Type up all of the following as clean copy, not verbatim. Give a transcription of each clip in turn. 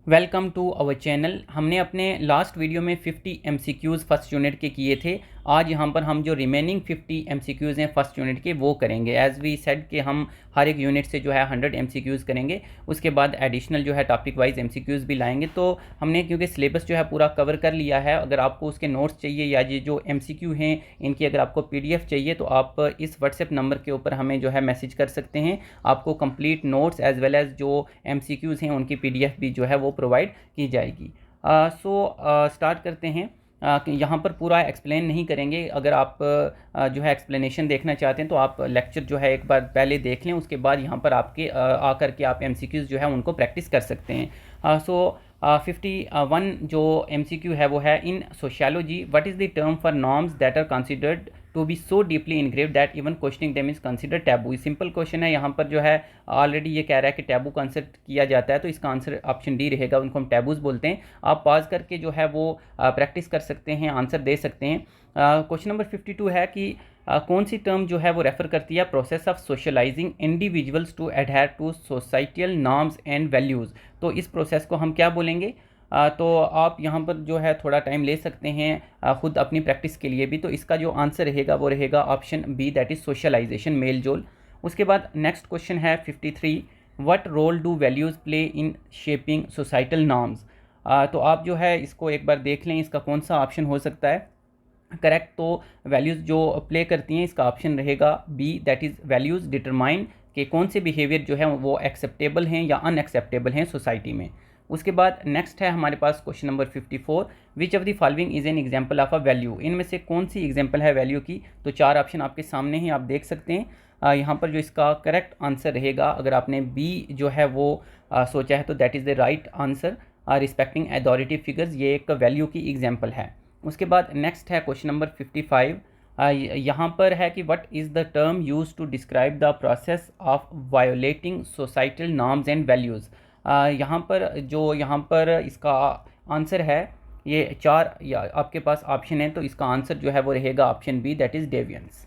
Welcome to our channel. हमने अपने last video में 50 MCQs फर्स्ट यूनिट के किए थे। आज यहाँ पर हम जो रिमेनिंग 50 MCQs हैं फर्स्ट यूनिट के वो करेंगे। एज़ वी सेड कि हम हर एक यूनिट से जो है 100 MCQs करेंगे, उसके बाद एडिशनल जो है टॉपिक वाइज MCQs भी लाएंगे। तो हमने क्योंकि सिलेबस जो है पूरा कवर कर लिया है, अगर आपको उसके नोट्स चाहिए या ये जो MCQ हैं इनकी अगर आपको PDF चाहिए तो आप इस व्हाट्सएप नंबर के ऊपर हमें जो है मैसेज कर सकते हैं। आपको complete notes as well as जो MCQs हैं उनकी PDF भी जो है वो प्रोवाइड की जाएगी। स्टार्ट करते हैं। यहाँ पर पूरा एक्सप्लेन नहीं करेंगे। अगर आप जो है एक्सप्लेनेशन देखना चाहते हैं तो आप लेक्चर जो है एक बार पहले देख लें, उसके बाद यहाँ पर आपके आकर के आप MCQs जो है उनको प्रैक्टिस कर सकते हैं। 51 जो MCQ है वो है, in sociology what is the term for norms that are considered to be so deeply ingrained that even questioning them is consider taboo. Simple question है, यहाँ पर जो है ऑलरेडी ये कह रहा है कि टैबू कंसिडर किया जाता है, तो इसका आंसर ऑप्शन डी रहेगा। उनको हम टैबूज बोलते हैं। आप पॉज करके जो है वो प्रैक्टिस कर सकते हैं, आंसर दे सकते हैं। क्वेश्चन नंबर 52 है कि कौन सी टर्म जो है वो रेफर करती है process of socializing individuals to adhere to societal norms and values. तो इस प्रोसेस को हम क्या बोलेंगे? तो आप यहाँ पर जो है थोड़ा टाइम ले सकते हैं ख़ुद अपनी प्रैक्टिस के लिए भी। तो इसका जो आंसर रहेगा वो रहेगा option B, that is socialization, मेल जोल। उसके बाद नेक्स्ट क्वेश्चन है 53, what role do values play in shaping societal norms. तो आप जो है इसको एक बार देख लें, इसका कौन सा ऑप्शन हो सकता है करेक्ट। तो वैल्यूज़ जो प्ले करती हैं इसका ऑप्शन रहेगा B, that is values determine कि कौन से बिहेवियर जो है वो एक्सेप्टेबल हैं या अनएक्सेप्टेबल हैं सोसाइटी में। उसके बाद नेक्स्ट है हमारे पास question number 54, which of the following is an example of a value. इनमें से कौन सी एग्जाम्पल है वैल्यू की? तो चार ऑप्शन आपके सामने ही आप देख सकते हैं। यहाँ पर जो इसका करेक्ट आंसर रहेगा, अगर आपने बी जो है वो सोचा है तो that is the right answer. Respecting authority figures, ये एक वैल्यू की एग्जाम्पल है। उसके बाद नेक्स्ट है क्वेश्चन नंबर 55, यहाँ पर है कि what is the term use to describe the process of violating societal norms and values. यहाँ पर इसका आंसर है, ये चार या आपके पास ऑप्शन है, तो इसका आंसर जो है वो रहेगा option B, that is deviance.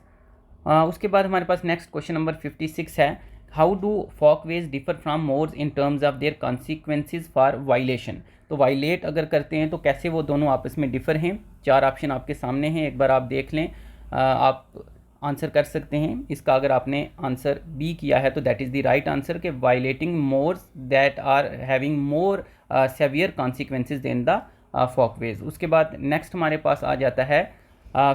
उसके बाद हमारे पास नेक्स्ट क्वेश्चन नंबर 56 है, how do folkways differ from mores in terms of their consequences for violation. Violate वायलेट अगर करते हैं तो कैसे वो दोनों आपस में डिफर हैं। चार ऑप्शन आपके सामने हैं, एक बार आप देख लें, आप आंसर कर सकते हैं। इसका अगर आपने आंसर बी किया है तो that is the right answer के violating mores that are having more severe consequences than the folkways. उसके बाद नेक्स्ट हमारे पास आ जाता है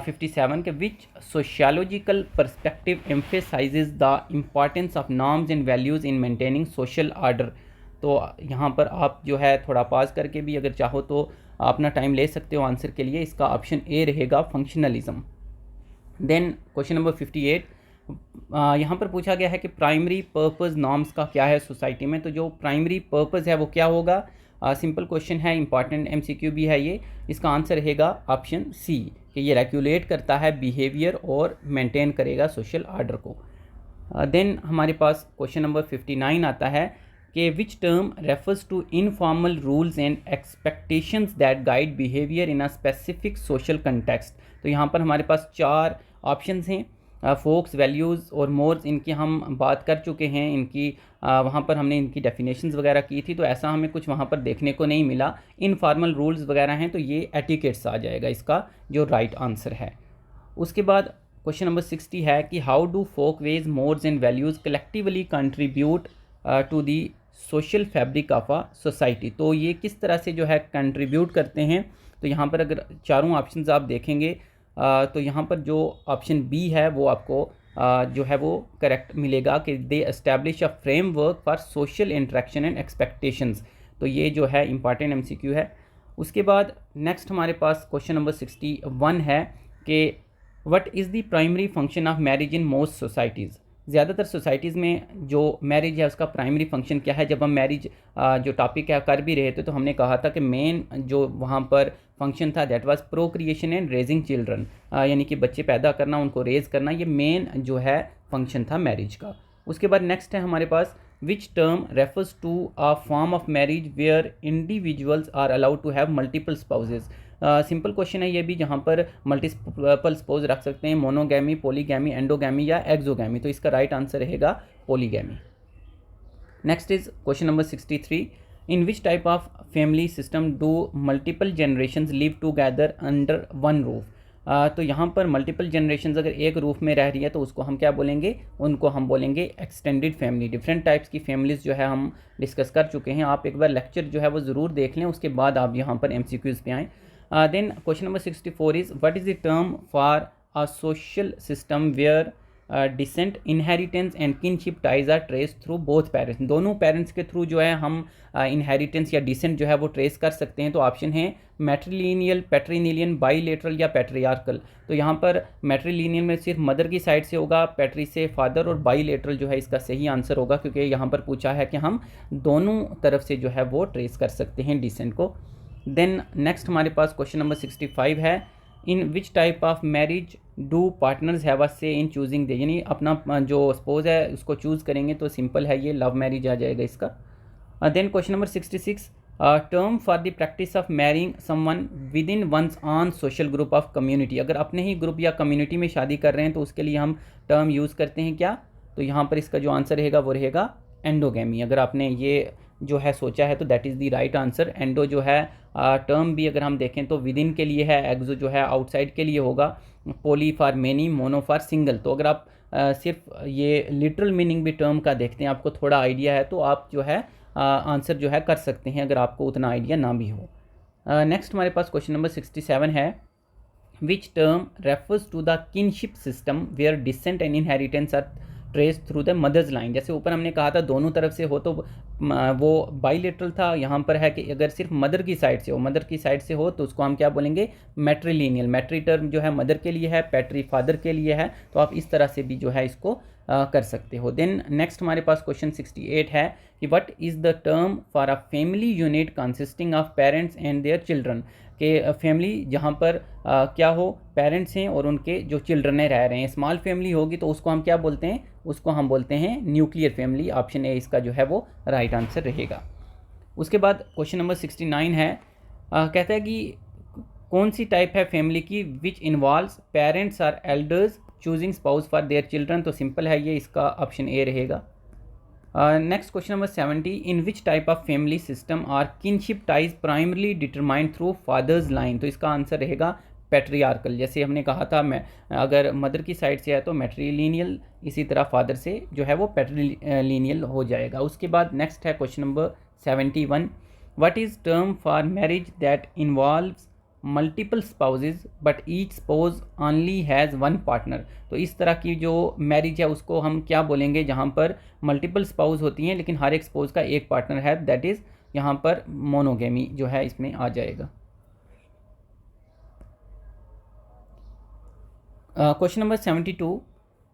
57 के which sociological perspective emphasizes the importance of norms and values in maintaining social order. तो यहाँ पर आप जो है थोड़ा पास करके भी अगर चाहो तो अपना टाइम ले सकते हो आंसर के लिए। इसका ऑप्शन ए रहेगा फंक्शनलिज्म। देन क्वेश्चन नंबर 58, यहाँ पर पूछा गया है कि प्राइमरी पर्पज़ नॉर्म्स का क्या है सोसाइटी में। तो जो प्राइमरी पर्पज़ है वो क्या होगा? सिंपल क्वेश्चन है, इंपॉर्टेंट MCQ भी है ये। इसका आंसर रहेगा ऑप्शन सी कि ये रेगुलेट करता है बिहेवियर और मेंटेन करेगा सोशल आर्डर को। देन हमारे पास क्वेश्चन नंबर 59 आता है कि which term refers to informal rules and expectations that guide behaviour in a specific social context. तो यहाँ पर हमारे पास चार ऑप्शंस हैं, फोक्स, वैल्यूज़ और मोर्स। इनकी हम बात कर चुके हैं, इनकी वहाँ पर हमने इनकी डेफिनेशंस वगैरह की थी, तो ऐसा हमें कुछ वहाँ पर देखने को नहीं मिला। इनफॉर्मल रूल्स वगैरह हैं, तो ये एटिकेट्स आ जाएगा इसका जो राइट आंसर है। उसके बाद क्वेश्चन नंबर 60 है कि how do folkways, mores and values collectively contribute to the social fabric of a society. तो ये किस तरह से जो है कंट्रीब्यूट करते हैं? तो यहाँ पर अगर चारों ऑप्शंस आप देखेंगे तो यहाँ पर जो ऑप्शन बी है वो आपको जो है वो करेक्ट मिलेगा कि they establish a framework for social interaction and expectations. तो ये जो है इंपॉर्टेंट MCQ है। उसके बाद नेक्स्ट हमारे पास क्वेश्चन नंबर 61 है कि what is the primary function of marriage in most societies. ज़्यादातर सोसाइटीज़ में जो मैरिज है उसका प्राइमरी फंक्शन क्या है? जब हम मैरिज जो टॉपिक है कर भी रहे थे तो हमने कहा था कि मेन जो वहाँ पर फंक्शन था that was procreation and raising children, यानी कि बच्चे पैदा करना, उनको रेज़ करना, ये मेन जो है फंक्शन था मैरिज का। उसके बाद नेक्स्ट है हमारे पास which term refers to a form of marriage where individuals are allowed to have multiple spouses. Simple question है ये भी, जहाँ पर मल्टीपल स्पाउस रख सकते हैं, मोनोगैमी, पॉलीगैमी, एंडोगैमी या एक्सोगैमी। तो इसका राइट आंसर रहेगा polygamy. Next is question number 63, in which type of family system do multiple generations live together under one roof. तो यहाँ पर मल्टीपल जनरेशन्स अगर एक रूफ में रह रही है तो उसको हम क्या बोलेंगे, उनको हम बोलेंगे एक्सटेंडेड फैमिली। डिफरेंट टाइप्स की फैमिलीज़ जो है हम डिस्कस कर चुके हैं, आप एक बार लेक्चर जो है वो ज़रूर देख लें, उसके बाद आप यहाँ पर MCQs पे आएँ। Then question number 64 is what is the term for a social system where descent, inheritance and kinship ties are trace through both parents. दोनों पेरेंट्स के थ्रू जो है हम इनहेरिटेंस या डिसेंट जो है वो ट्रेस कर सकते हैं। तो ऑप्शन है मैट्रिलिनियल, पैट्रिलिनियन, बाईलेटरल या पैट्रियार्कल। तो यहाँ पर मैट्रिलिनियल में सिर्फ मदर की साइड से होगा, पैट्री से फादर, और बाईलेटरल जो है इसका सही आंसर होगा, क्योंकि यहाँ पर पूछा है कि हम दोनों तरफ से जो है वो ट्रेस कर सकते हैं डिसेंट को। देन नेक्स्ट हमारे पास क्वेश्चन नंबर 65 है, in which type of marriage do partners have a say in choosing the, यानी अपना जो स्पोज है उसको चूज़ करेंगे, तो सिंपल है ये लव मैरिज आ जाएगा इसका। Then question number 66, term for the practice of marrying someone within one's own social group of community. अगर अपने ही ग्रुप या कम्युनिटी में शादी कर रहे हैं तो उसके लिए हम टर्म यूज़ करते हैं क्या, तो यहाँ पर इसका जो आंसर रहेगा वो रहेगा एंडोगेमी। अगर आपने ये जो है सोचा है तो that is the right answer. Endo जो है टर्म भी अगर हम देखें तो विद इन के लिए है, एक्सो जो है आउटसाइड के लिए होगा, poly for many, mono for single. तो अगर आप सिर्फ ये लिटरल मीनिंग भी टर्म का देखते हैं, आपको थोड़ा आइडिया है, तो आप जो है आंसर जो है कर सकते हैं अगर आपको उतना आइडिया ना भी हो। नेक्स्ट हमारे पास क्वेश्चन नंबर 67 है, which term refers to the kinship system where descent and inheritance are trace through the mother's line. जैसे ऊपर हमने कहा था दोनों तरफ से हो तो वो बाईलेटरल था, यहाँ पर है कि अगर सिर्फ मदर की साइड से हो, मदर की साइड से हो तो उसको हम क्या बोलेंगे, मैट्रिलिनियल। मैट्री टर्म जो है मदर के लिए है, पैट्री फादर के लिए है, तो आप इस तरह से भी जो है इसको कर सकते हो। देन नेक्स्ट हमारे पास क्वेश्चन 68 है कि what is the term for a family unit consisting of parents and their children. के फैमिली जहाँ पर क्या हो, पेरेंट्स हैं और उनके जो चिल्ड्रन रह रहे हैं। स्मॉल फैमिली होगी तो उसको हम क्या बोलते हैं, उसको हम बोलते हैं न्यूक्लियर फैमिली। ऑप्शन ए इसका जो है वो राइट आंसर रहेगा। उसके बाद क्वेश्चन नंबर 69 है, कहता है कि कौन सी टाइप है फैमिली की विच इन्वॉल्व्स पेरेंट्स और elders choosing spouse for their children. तो सिंपल है ये, इसका ऑप्शन ए रहेगा। Next question number 70, in which type of family system are kinship ties primarily determined through father's line. तो इसका आंसर रहेगा पैट्रियार्कल। जैसे हमने कहा था, मैं अगर मदर की साइड से है तो मैट्रिलिनियल, इसी तरह फादर से जो है वो पैट्रिलिनियल हो जाएगा। उसके बाद नेक्स्ट है question number 71, what is term for marriage that involves multiple spouses but each spouse only has one partner. तो इस तरह की जो मैरिज है उसको हम क्या बोलेंगे, जहाँ पर मल्टीपल स्पाउज होती हैं लेकिन हर एक स्पाउज का एक पार्टनर है, दैट इज़ यहाँ पर मोनोगेमी जो है इसमें आ जाएगा। Question number 72,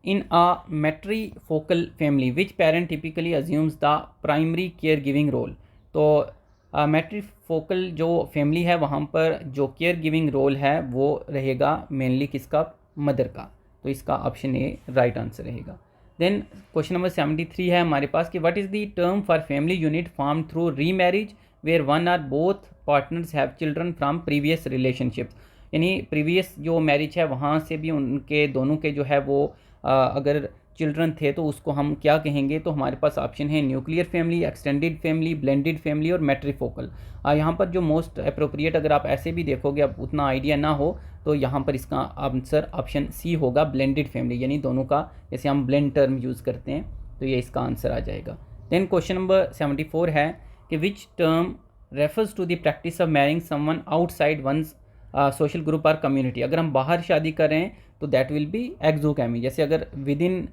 in a matrifocal family which parent typically assumes the primary care giving role. तो मैट्रीफोकल जो फैमिली है वहाँ पर जो केयर गिविंग रोल है वो रहेगा मेनली किसका, मदर का। तो इसका ऑप्शन ए राइट आंसर रहेगा। देन क्वेश्चन नंबर 73 है हमारे पास कि what is the term for family unit form through remarriage where one or both partners have children from previous relationships. यानी प्रीवियस जो मैरिज है वहाँ से भी उनके दोनों के जो है वो अगर चिल्ड्रन थे तो उसको हम क्या कहेंगे, तो हमारे पास ऑप्शन है nuclear family, extended family, blended family और मैट्रीफोकल। यहाँ पर जो मोस्ट अप्रोप्रिएट, अगर आप ऐसे भी देखोगे, अब उतना आइडिया ना हो, तो यहाँ पर इसका आंसर ऑप्शन सी होगा, ब्लेंडेड फैमिली, यानी दोनों का जैसे हम ब्लेंड टर्म यूज़ करते हैं, तो ये इसका आंसर आ जाएगा। देन क्वेश्चन नंबर 74 है कि which term refers to the practice of marrying someone outside one's social group और कम्युनिटी। अगर हम बाहर शादी कर रहे हैं तो दैट विल बी एक्सोगैमी। जैसे अगर विद इन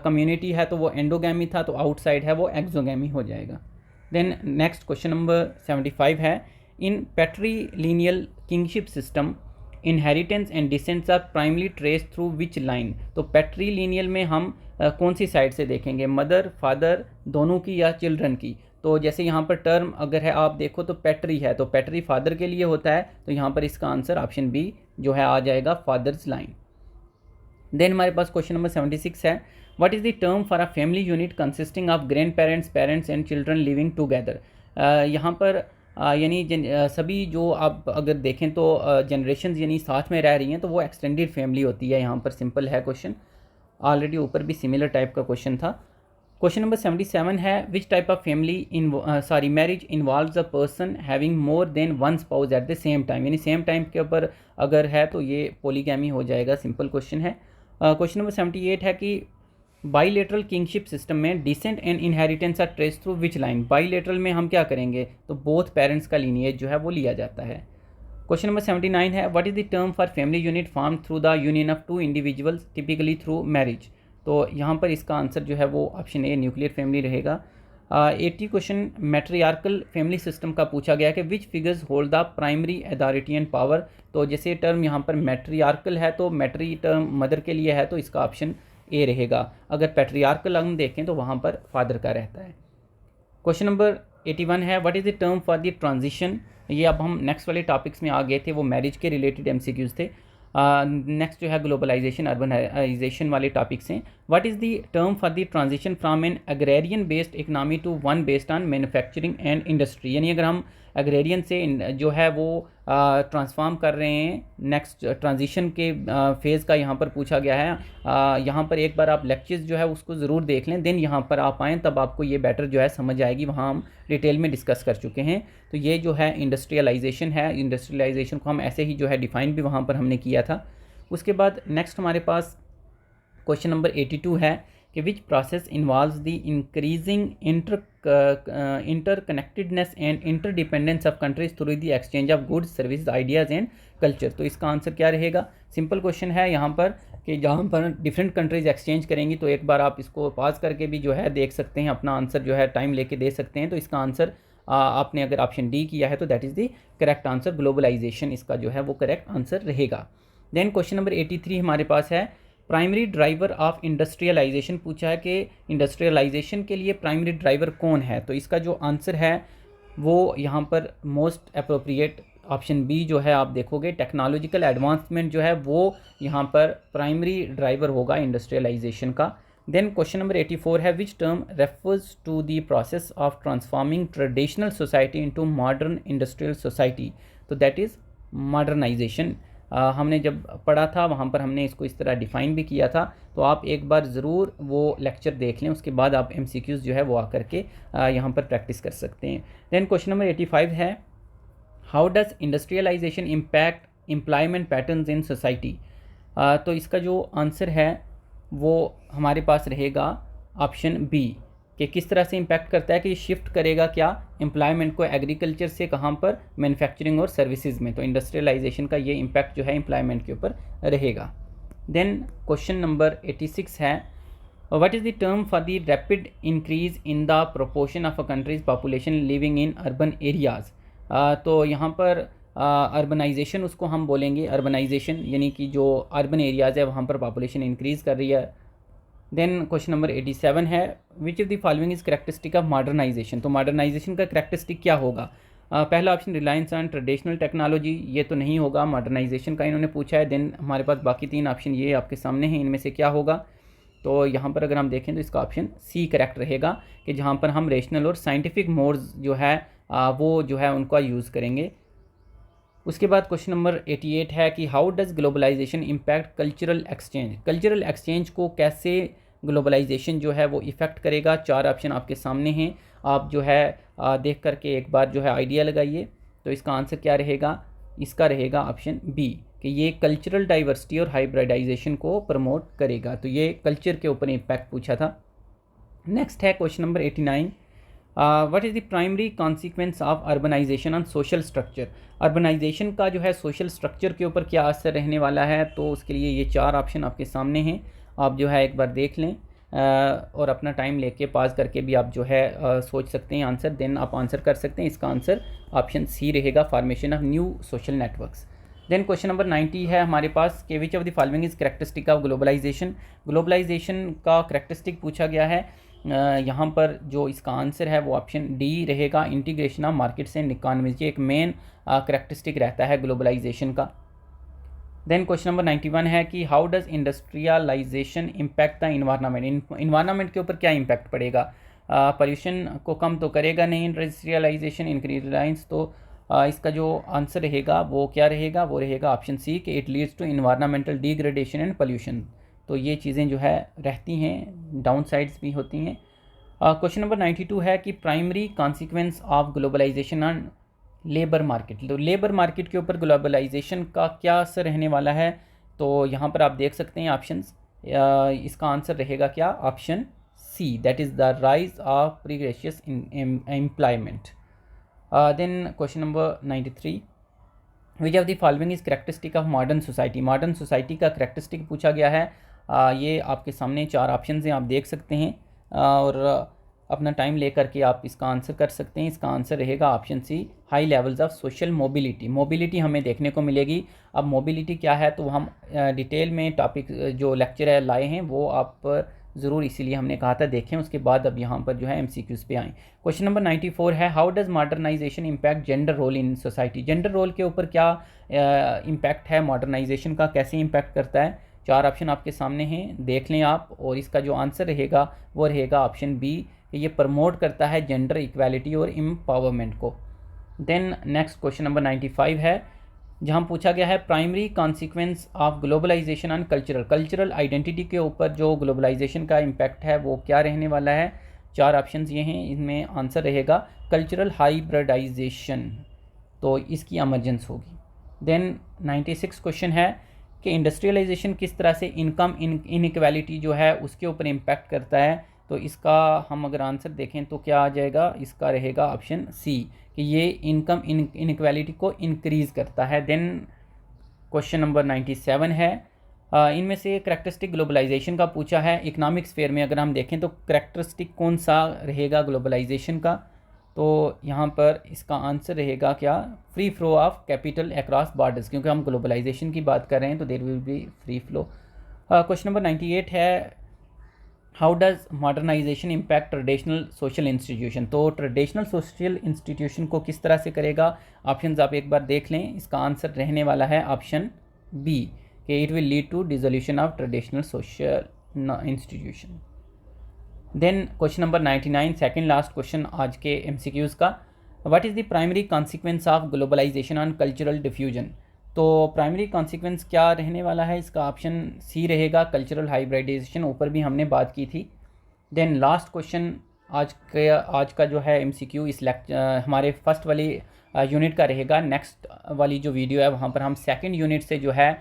कम्युनिटी है तो वो एंडोगैमी था, तो आउटसाइड है वो एक्सोगैमी हो जाएगा। देन नेक्स्ट क्वेश्चन नंबर 75 है, in patrilineal kinship system inheritance and descents are primarily traced through which line. तो पैट्रीलिनियल में हम कौन सी साइड से देखेंगे, मदर, फादर, दोनों की या चिल्ड्रन की। तो जैसे यहाँ पर टर्म अगर है आप देखो तो पैट्री है, तो पैट्री फादर के लिए होता है, तो यहाँ पर इसका आंसर ऑप्शन बी जो है आ जाएगा, फादर्स लाइन। देन हमारे पास क्वेश्चन नंबर 76 है, what is the term for a family unit consisting of grand parents, parents and children living together. यहाँ पर यानी सभी जो आप अगर देखें तो जनरेशन यानी साथ में रह रही हैं, तो वो एक्सटेंडेड फैमिली होती है। यहाँ पर सिंपल है क्वेश्चन, ऑलरेडी ऊपर भी सिमिलर टाइप का क्वेश्चन था। क्वेश्चन नंबर 77 है which type of family marriage involves a person having more than one spouse at the same time, यानी सेम टाइम के ऊपर अगर है तो ये पॉलीगैमी हो जाएगा। सिंपल क्वेश्चन है। क्वेश्चन नंबर 78 है कि बाईलेटरल किंगशिप सिस्टम में descent and inheritance are trace through which line. Bilateral में हम क्या करेंगे, तो बोथ पेरेंट्स का लीनिएज जो है वो लिया जाता है। क्वेश्चन नंबर 79 है what is the term for family unit form through the union of two individuals typically through marriage. तो यहाँ पर इसका आंसर जो है वो ऑप्शन ए न्यूक्लियर फैमिली रहेगा। 80 क्वेश्चन मैट्रियार्कल फैमिली सिस्टम का पूछा गया कि which figures hold the primary authority and power. तो जैसे टर्म यहाँ पर मैट्रियार्कल है तो मैट्री टर्म मदर के लिए है, तो इसका ऑप्शन ए रहेगा। अगर पैट्रियार्कल हम देखें तो वहाँ पर फादर का रहता है। क्वेश्चन नंबर 81 है what is the term for the transition. ये अब हम नेक्स्ट वाले टॉपिक्स में आ गए थे, वो मैरिज के रिलेटेड एमसीक्यूज थे। नेक्स्ट जो है ग्लोबलाइजेशन अर्बनाइजेशन वाले टॉपिक्स हैं। What is the term for the transition from an agrarian based economy to one based on manufacturing and industry. यानी अगर हम एग्रेरियन से जो है वो ट्रांसफॉर्म कर रहे हैं, नेक्स्ट ट्रांजिशन के फेज़ का यहाँ पर पूछा गया है। यहाँ पर एक बार आप लेक्चर्स जो है उसको ज़रूर देख लें, देन यहाँ पर आप आएँ तब आपको ये बेटर जो है समझ आएगी। वहाँ हम डिटेल में डिस्कस कर चुके हैं। तो ये जो है इंडस्ट्रियलाइजेशन है, इंडस्ट्रियलाइजेशन को हम ऐसे ही जो है डिफ़ाइन भी वहाँ पर हमने किया था। उसके बाद नेक्स्ट हमारे पास क्वेश्चन नंबर 82 है कि which process involves the increasing interconnectedness and interdependence of countries through the exchange of goods service ideas and culture. तो इसका आंसर क्या रहेगा। सिंपल क्वेश्चन है यहाँ पर कि जहाँ पर डिफरेंट कंट्रीज एक्सचेंज करेंगी, तो एक बार आप इसको पॉज करके भी जो है देख सकते हैं, अपना आंसर जो है टाइम लेके दे सकते हैं। तो इसका आंसर आपने अगर ऑप्शन डी किया है तो that is the correct answer. Globalization इसका जो है वो करेक्ट आंसर रहेगा। देन क्वेश्चन नंबर 83 हमारे पास है प्राइमरी ड्राइवर ऑफ इंडस्ट्रियलाइजेशन। पूछा है कि इंडस्ट्रियलाइजेशन के लिए प्राइमरी ड्राइवर कौन है। तो इसका जो आंसर है वो यहाँ पर मोस्ट अप्रोप्रिएट ऑप्शन बी जो है आप देखोगे, टेक्नोलॉजिकल एडवांसमेंट जो है वो यहाँ पर प्राइमरी ड्राइवर होगा इंडस्ट्रियलाइजेशन का। देन क्वेश्चन नंबर 84 है which term refers to the process of transforming traditional society into modern industrial society. तो दैट इज़ मॉडर्नाइजेशन। हमने जब पढ़ा था वहाँ पर हमने इसको इस तरह डिफ़ाइन भी किया था। तो आप एक बार ज़रूर वो लेक्चर देख लें, उसके बाद आप एमसीक्यूज़ जो है वो आकर के यहाँ पर प्रैक्टिस कर सकते हैं। देन क्वेश्चन नंबर 85 है how does industrialization impact employment patterns in society. तो इसका जो आंसर है वो हमारे पास रहेगा ऑप्शन बी कि किस तरह से इम्पैक्ट करता है कि शिफ्ट करेगा क्या एम्प्लॉयमेंट को एग्रीकल्चर से कहाँ पर, मैन्युफैक्चरिंग और सर्विसेज में। तो इंडस्ट्रियलाइजेशन का ये इम्पैक्ट जो है एम्प्लॉयमेंट के ऊपर रहेगा। देन क्वेश्चन नंबर 86 है what is the term for the rapid increase in the proportion of a countries population living in urban areas. तो यहाँ पर अर्बनाइजेशन उसको हम बोलेंगे, अर्बनाइजेशन यानी कि जो अर्बन एरियाज़ है वहाँ पर पॉपुलेशन इंक्रीज़ कर रही है। देन क्वेश्चन नंबर 87 है which of the following is characteristic of modernization. तो मॉडर्नाइजेशन का करेक्टरिस्टिक क्या होगा। पहला option reliance on traditional technology, ये तो नहीं होगा, मॉडर्नाइजेशन का इन्होंने पूछा है। देन हमारे पास बाकी 3 ऑप्शन ये आपके सामने हैं, इनमें से क्या होगा। तो यहाँ पर अगर हम देखें तो इसका ऑप्शन सी करेक्ट रहेगा कि जहाँ पर हम रेशनल और साइंटिफिक मोड्स जो है वो जो है उनका यूज़ करेंगे। उसके बाद क्वेश्चन नंबर 88 है कि how does globalization impact cultural exchange. Cultural exchange को कैसे ग्लोबलाइजेशन जो है वो इफ़ेक्ट करेगा। 4 ऑप्शन आपके सामने हैं, आप जो है देख करके एक बार जो है आइडिया लगाइए। तो इसका आंसर क्या रहेगा, इसका रहेगा ऑप्शन बी कि ये कल्चरल डाइवर्सिटी और हाइब्रिडाइजेशन को प्रमोट करेगा। तो ये कल्चर के ऊपर इम्पैक्ट पूछा था। नेक्स्ट है question number 89 what is the primary consequence of urbanization on social structure. Urbanization का जो है सोशल स्ट्रक्चर के ऊपर क्या असर रहने वाला है। तो उसके लिए ये 4 ऑप्शन आपके सामने हैं, आप जो है एक बार देख लें और अपना टाइम लेके पास करके भी आप जो है सोच सकते हैं आंसर, देन आप आंसर कर सकते हैं। इसका आंसर ऑप्शन सी रहेगा, formation of new social networks. Then question number 90 है हमारे पास कि which of the following is characteristic of globalization. Globalization का करेक्टरिस्टिक पूछा गया है। यहाँ पर जो इसका आंसर है वो ऑप्शन डी रहेगा, integration of markets and economies. ये एक मेन करेक्टरिस्टिक रहता है ग्लोबलाइजेशन का। देन क्वेश्चन नंबर 91 है कि how does industrialization impact the environment. Environment के ऊपर क्या इम्पैक्ट पड़ेगा। पोल्यूशन को कम तो करेगा नहीं इंडस्ट्रियलाइजेशन, इंक्रीज रिलायंस। तो इसका जो आंसर रहेगा वो क्या रहेगा, वो रहेगा ऑप्शन सी कि it leads to environmental degradation and pollution. तो ये चीज़ें जो है रहती हैं, डाउन साइड्स भी होती हैं। क्वेश्चन नंबर 92 है कि primary consequence of globalization on labour market. तो लेबर मार्केट के ऊपर ग्लोबलाइजेशन का क्या असर रहने वाला है। तो यहाँ पर आप देख सकते हैं ऑप्शंस, इसका आंसर रहेगा क्या, option C, that is the rise of precarious employment. Then question number 93, which of the following is characteristic of modern society. Modern society का करेक्टरिस्टिक पूछा गया है। ये आपके सामने 4 ऑप्शन हैं, आप देख सकते हैं और अपना टाइम लेकर के आप इसका आंसर कर सकते हैं। इसका आंसर रहेगा option C, high levels of social mobility. Mobility हमें देखने को मिलेगी। अब मोबिलिटी क्या है तो हम डिटेल में टॉपिक जो लेक्चर है लाए हैं वो आप ज़रूर, इसीलिए हमने कहा था देखें, उसके बाद अब यहाँ पर जो है MCQs पे आएँ। क्वेश्चन नंबर 94 है, how does modernization impact gender role in society. Gender role के ऊपर क्या इम्पैक्ट है मॉडर्नाइजेशन का, कैसे इम्पैक्ट करता है। 4 ऑप्शन आपके सामने हैं, देख लें आप, और इसका जो आंसर रहेगा वो रहेगा ऑप्शन बी, ये प्रमोट करता है जेंडर इक्वालिटी और एम्पावरमेंट को। देन नेक्स्ट क्वेश्चन नंबर 95 है, जहाँ पूछा गया है primary consequence of globalization on cultural identity के ऊपर जो ग्लोबलाइजेशन का इम्पैक्ट है वो क्या रहने वाला है। 4 ऑप्शंस ये हैं, इनमें आंसर रहेगा कल्चरल हाइब्रिडाइजेशन, तो इसकी एमर्जेंस होगी। देन 96 क्वेश्चन है कि इंडस्ट्रियलाइजेशन किस तरह से इनकम इनइक्वालिटी जो है उसके ऊपर इम्पैक्ट करता है। तो इसका हम अगर आंसर देखें तो क्या आ जाएगा, इसका रहेगा ऑप्शन सी, कि ये इनकम इनइक्वालिटी को इंक्रीज़ करता है। देन क्वेश्चन नंबर 97 है, इनमें से करेक्टरिस्टिक ग्लोबलाइजेशन का पूछा है। इकोनॉमिक स्फीयर में अगर हम देखें तो करेक्टरिस्टिक कौन सा रहेगा ग्लोबलाइजेशन का, तो यहाँ पर इसका आंसर रहेगा क्या, free flow of capital across borders, क्योंकि हम ग्लोबलाइजेशन की बात कर रहे हैं तो there will be free flow. Question number 98 है, how does modernization impact traditional social institution. तो ट्रेडिशनल सोशल इंस्टीट्यूशन को किस तरह से करेगा, ऑप्शंस आप एक बार देख लें। इसका आंसर रहने वाला है ऑप्शन बी, कि it will lead to dissolution of traditional social institution. Then question number 99, second last question आज के MCQs का, what is the primary consequence of globalization on cultural diffusion. तो प्राइमरी कॉन्सिक्वेंस क्या रहने वाला है, इसका ऑप्शन सी रहेगा, कल्चरल हाइब्रिडाइजेशन, ऊपर भी हमने बात की थी। देन लास्ट क्वेश्चन आज का जो है MCQ इस हमारे फर्स्ट वाली यूनिट का रहेगा। नेक्स्ट वाली जो वीडियो है वहाँ पर हम सेकंड यूनिट से जो है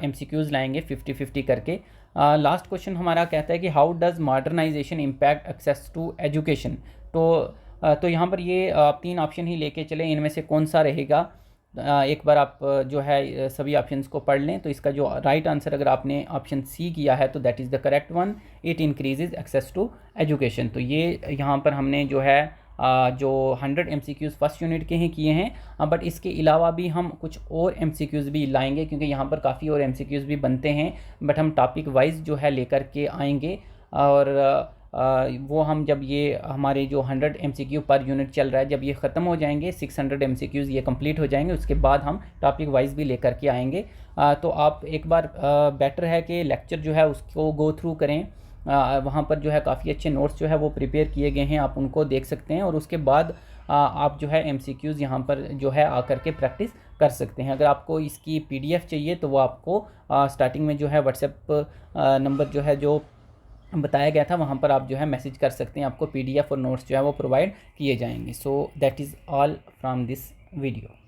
MCQs लाएंगे 50-50 करके। लास्ट क्वेश्चन हमारा कहता है कि how does modernization impact access to education. तो यहाँ पर ये आप 3 ऑप्शन ही लेके चलें, इनमें से कौन सा रहेगा। एक बार आप जो है सभी ऑप्शंस को पढ़ लें। तो इसका जो राइट आंसर अगर आपने ऑप्शन सी किया है तो that is the correct one, it increases access to education. तो ये यहाँ पर हमने जो है जो 100 MCQs फर्स्ट यूनिट के ही किए हैं, बट इसके अलावा भी हम कुछ और MCQs भी लाएंगे, क्योंकि यहाँ पर काफ़ी और MCQs भी बनते हैं, बट हम टॉपिक वाइज जो है लेकर के आएंगे। और वो हम जब ये हमारे जो 100 MCQ पर यूनिट चल रहा है, जब ये ख़त्म हो जाएंगे 600 MCQs ये कंप्लीट हो जाएंगे, उसके बाद हम टॉपिक वाइज भी लेकर के आएंगे। तो आप एक बार बेटर है कि लेक्चर जो है उसको गो थ्रू करें। वहाँ पर जो है काफ़ी अच्छे नोट्स जो है वो प्रिपेयर किए गए हैं, आप उनको देख सकते हैं, और उसके बाद आप जो है MCQs यहाँ पर जो है आकर के प्रैक्टिस कर सकते हैं। अगर आपको इसकी PDF चाहिए तो वो आपको स्टार्टिंग में जो है व्हाट्सएप नंबर जो है जो बताया गया था वहाँ पर आप जो है मैसेज कर सकते हैं, आपको PDF और नोट्स जो है वो प्रोवाइड किए जाएंगे। So that is all from this video.